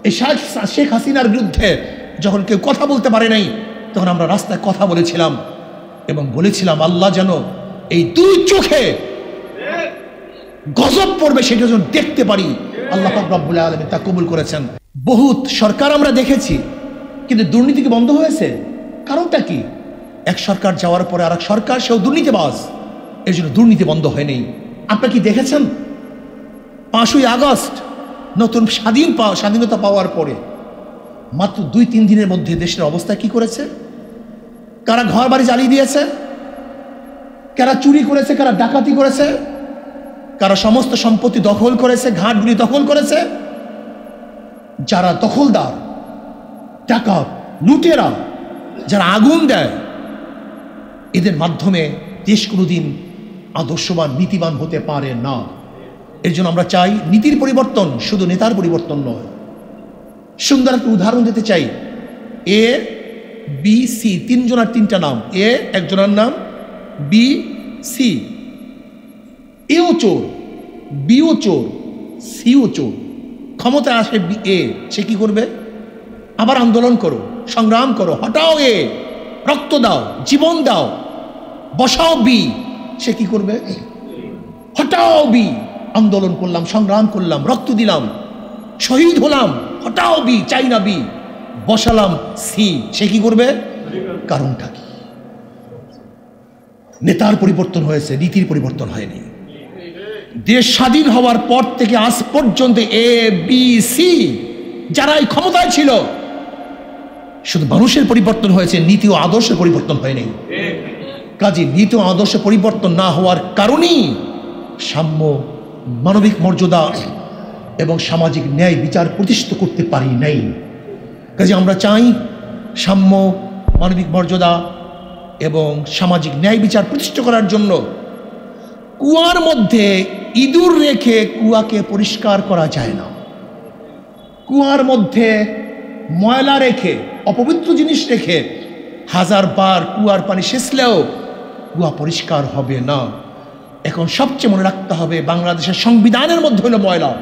এই শেখ হাসিনার বিরুদ্ধে যখন কেউ কথা বলতে পারে নাই, তখন আমরা রাস্তায় কথা বলেছিলাম এবং বলেছিলাম আল্লাহ যেন এই দুই চোখে গজব পড়বে সেটা যেন দেখতে পারি। আল্লাহ পাক রব্বুল আলামিন তা কবুল করেছেন। বহুত সরকার আমরা দেখেছি, কিন্তু দুর্নীতি কি বন্ধ হয়েছে? কারণটা কি? এক সরকার যাওয়ার পরে আর এক সরকার, সেও দুর্নীতিবাজ, এর জন্য দুর্নীতি বন্ধ হয়নি। আপনারা কি দেখেছেন 5ই আগস্ট নতুন স্বাধীনতা পাওয়ার পরে মাত্র 2-3 দিনের মধ্যে দেশের অবস্থা কি করেছে? কারা ঘর বাড়ি জ্বালিয়ে দিয়েছে, কারা চুরি করেছে, কারা ডাকাতি করেছে, কারা সমস্ত সম্পত্তি দখল করেছে, ঘাটগুলি দখল করেছে। যারা দখলদার, ডাকাত, লুটেরা, যারা আগুন দেয়, এদের মাধ্যমে দেশ কোনোদিন আদর্শবান নীতিবান হতে পারে না। এর জন্য আমরা চাই নীতির পরিবর্তন, শুধু নেতার পরিবর্তন নয়। সুন্দর একটা উদাহরণ দিতে চাই। এ বি সি, 3 জনের 3টা নাম। এ একজনের নাম, বি সি। এও চোর, বিও চোর, সিও চোর। ক্ষমতায় আসে এ, সে কি করবে? আবার আন্দোলন করো, সংগ্রাম করো, হটাও এ, রক্ত দাও, জীবন দাও, বসাও বি। সে কি করবে? হটাও বি। আন্দোলন করলাম, সংগ্রাম করলাম, রক্ত দিলাম, শহীদ হলাম, হটাও বি, চাই না বি, বসালাম সি। সে কি করবে? কারণটা কি? নেতার পরিবর্তন হয়েছে, নীতির পরিবর্তন হয়নি। দেশ স্বাধীন হওয়ার পর থেকে আজ পর্যন্ত এ বি সি যারাই ক্ষমতায় ছিল, শুধু মানুষের পরিবর্তন হয়েছে, নীতি ও আদর্শের পরিবর্তন হয়নি। কাজে নীতি ও আদর্শ পরিবর্তন না হওয়ার কারণেই সাম্য, মানবিক মর্যাদা এবং সামাজিক ন্যায় বিচার প্রতিষ্ঠিত করতে পারি নাই। কাজে আমরা চাই সাম্য, মানবিক মর্যাদা এবং সামাজিক ন্যায় বিচার প্রতিষ্ঠা করার জন্য কুয়ার মধ্যে ইঁদুর রেখে কুয়াকে পরিষ্কার করা যায় না। কুয়ার মধ্যে ময়লা রেখে, অপবিত্র জিনিস রেখে 1000 বার কুয়ার পানি সেচলেও কুয়া পরিষ্কার হবে না। এখন সবচেয়ে মনে রাখতে হবে, বাংলাদেশের সংবিধানের মধ্যে হলো ময়লা,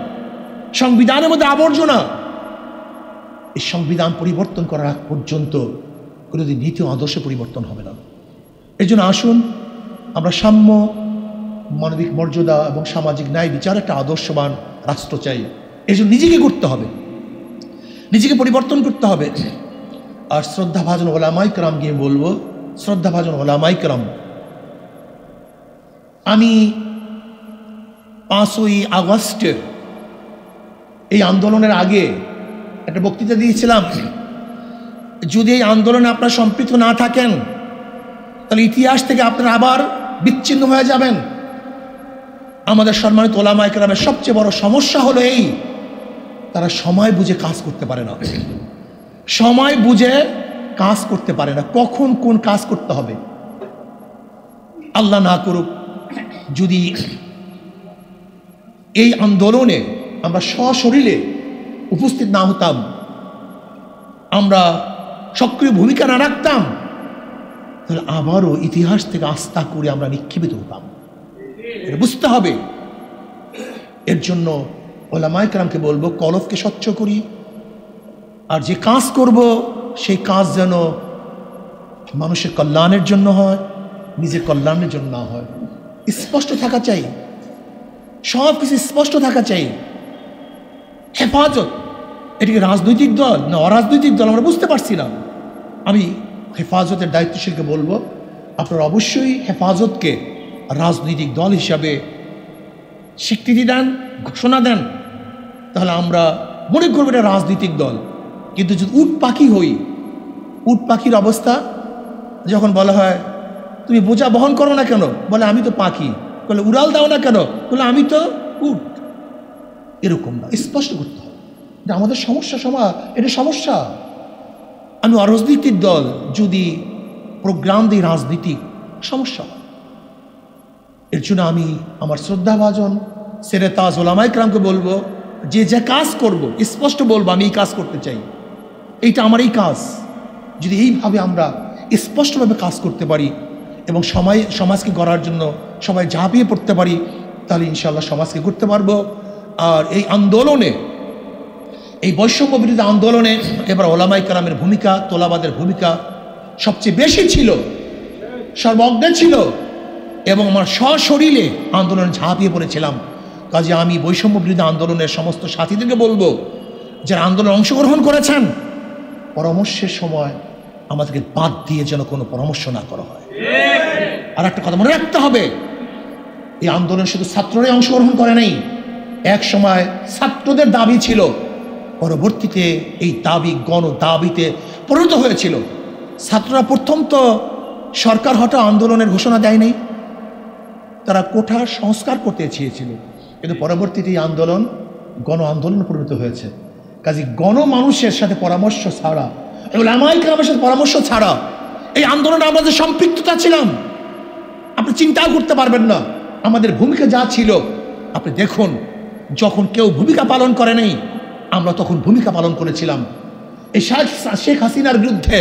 সংবিধানের মধ্যে আবর্জনা। এই সংবিধান পরিবর্তন করার আগ পর্যন্ত কোনোদিন নীতি ও আদর্শ পরিবর্তন হবে না। এই জন্য আসুন আমরা সাম্য, মানবিক মর্যাদা এবং সামাজিক ন্যায় বিচার একটা আদর্শবান রাষ্ট্র চাই। এই জন্য নিজেকে করতে হবে, নিজেকে পরিবর্তন করতে হবে। আর শ্রদ্ধাভাজন ওলামায়ে কেরাম গিয়ে বলবো, শ্রদ্ধাভাজন ওলামায়ে কেরাম, আমি 5ই আগস্টের এই আন্দোলনের আগে একটা বক্তৃতা দিয়েছিলাম, যদি এই আন্দোলনে আপনারা সম্পৃক্ত না থাকেন তাহলে ইতিহাস থেকে আপনারা আবার বিচ্ছিন্ন হয়ে যাবেন। আমাদের সম্মানিত ওলামায়ে কেরামের সবচেয়ে বড় সমস্যা হলো এই, তারা সময় বুঝে কাজ করতে পারে না। সময় বুঝে কাজ করতে পারে না, কখন কোন কাজ করতে হবে। আল্লাহ না করুক যদি এই আন্দোলনে আমরা সশরীরে উপস্থিত না হতাম, আমরা সক্রিয় ভূমিকা না রাখতাম, তাহলে আবারও ইতিহাস থেকে আস্থা করে আমরা নিক্ষেপিত হতাম। এটা বুঝতে হবে। এর জন্য ওলামায়ে কেরামকে বলবো, কলবকে স্বচ্ছ করি, আর যে কাজ করব সেই কাজ যেন মানুষের কল্যাণের জন্য হয়, নিজের কল্যাণের জন্য না হয়। স্পষ্ট থাকা চাই, সব কিছু স্পষ্ট থাকা চাই। হেফাজত, এটিকে রাজনৈতিক দল না অরাজনৈতিক দল আমরা বুঝতে পারছি না। আমি হেফাজতের দায়িত্বশীলকে বলবো, আপনারা অবশ্যই হেফাজতকে রাজনৈতিক দল হিসাবে স্বীকৃতি দেন, ঘোষণা দেন, তাহলে আমরা মনে করবো এটা রাজনৈতিক দল। কিন্তু যদি উট পাখি হই, উট পাখির অবস্থা যখন বলা হয় তুমি বোঝা বহন করো না কেন, বলে আমি তো পাখি, বলে উড়াল দাও না কেন, বলে আমি তো উট। এরকম না, স্পষ্ট করতে হবে যে আমাদের সমস্যা এটা সমস্যা। আমি অরাজনৈতিক দল যদি প্রোগ্রাম দিই রাজনীতিক, সমস্যা হয়। এর জন্য আমি আমার শ্রদ্ধাভাজন সেরে তাজ ওলামায়ে কেরামকে বলবো, যে যে কাজ করব স্পষ্ট বলবো আমি এই কাজ করতে চাই, এইটা আমার এই কাজ। যদি এইভাবে আমরা স্পষ্টভাবে কাজ করতে পারি এবং সমাজকে গড়ার জন্য সবাই ঝাঁপিয়ে পড়তে পারি, তাহলে ইনশাআল্লাহ সমাজকে করতে পারবো। আর এই আন্দোলনে এই বৈষম্য বিরোধী আন্দোলনে এবার ওলামাই কেরামের ভূমিকা, তোলাবাদের ভূমিকা সবচেয়ে বেশি ছিল, সর্বজ্ঞ ছিল, এবং আমার সশরীরে আন্দোলনে ঝাঁপিয়ে পড়েছিলাম। কাজে আমি বৈষম্য বিরোধী আন্দোলনের সমস্ত সাথীদেরকে বলবো, যারা আন্দোলনে অংশগ্রহণ করেছেন, পরামর্শের সময় আমাদেরকে বাদ দিয়ে যেন কোনো পরামর্শ না করা হয়। আর একটা কথা মনে রাখতে হবে, এই আন্দোলনে শুধু ছাত্ররাই অংশগ্রহণ করে নাই। এক সময় ছাত্রদের দাবি ছিল, পরবর্তীতে এই দাবি গণ দাবিতে পরিণত হয়েছিল। ছাত্ররা প্রথম তো সরকার হঠাৎ আন্দোলনের ঘোষণা দেয়নি, তারা কোঠার সংস্কার করতে চেয়েছিল, কিন্তু পরবর্তীতে এই আন্দোলন গণ আন্দোলনে পরিণত হয়েছে। কাজে গণমানুষের সাথে পরামর্শ ছাড়া, ওলামায়ে কেরামের সাথে পরামর্শ ছাড়া এই আন্দোলনে আমরা যে সম্পৃক্ততা ছিলাম, আপনি চিন্তাও করতে পারবেন না। আমাদের ভূমিকা যা ছিল, আপনি দেখুন, যখন কেউ ভূমিকা পালন করে নাই, আমরা তখন ভূমিকা পালন করেছিলাম। এই শেখ হাসিনার বিরুদ্ধে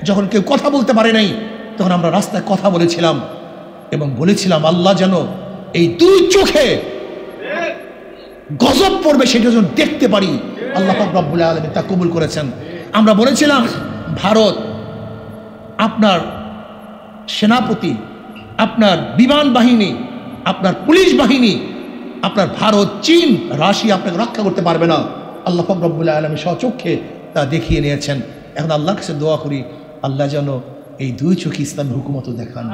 যখন কেউ কথা বলতে পারে নাই, তখন আমরা রাস্তায় কথা বলেছিলাম এবং বলেছিলাম আল্লাহ যেন এই দুই চোখে গজব পড়বে সেটা যেন দেখতে পারি। আল্লাহ পাক রব্বুল আলামিন তা কবুল করেছেন। আমরা বলেছিলাম, ভারত, আপনার সেনাপতি, আপনার বিমান বাহিনী, আপনার পুলিশ বাহিনী, আপনার ভারত, চীন, রাশিয়া আপনাকে রক্ষা করতে পারবে না। আল্লাহ পাক রব্বুল আলামিন স্বচক্ষে তা দেখিয়ে নিয়েছেন। এখন আল্লাহর কাছে দোয়া করি, আল্লাহ যেন এই দুই চোখে ইসলামের হুকুমত দেখান।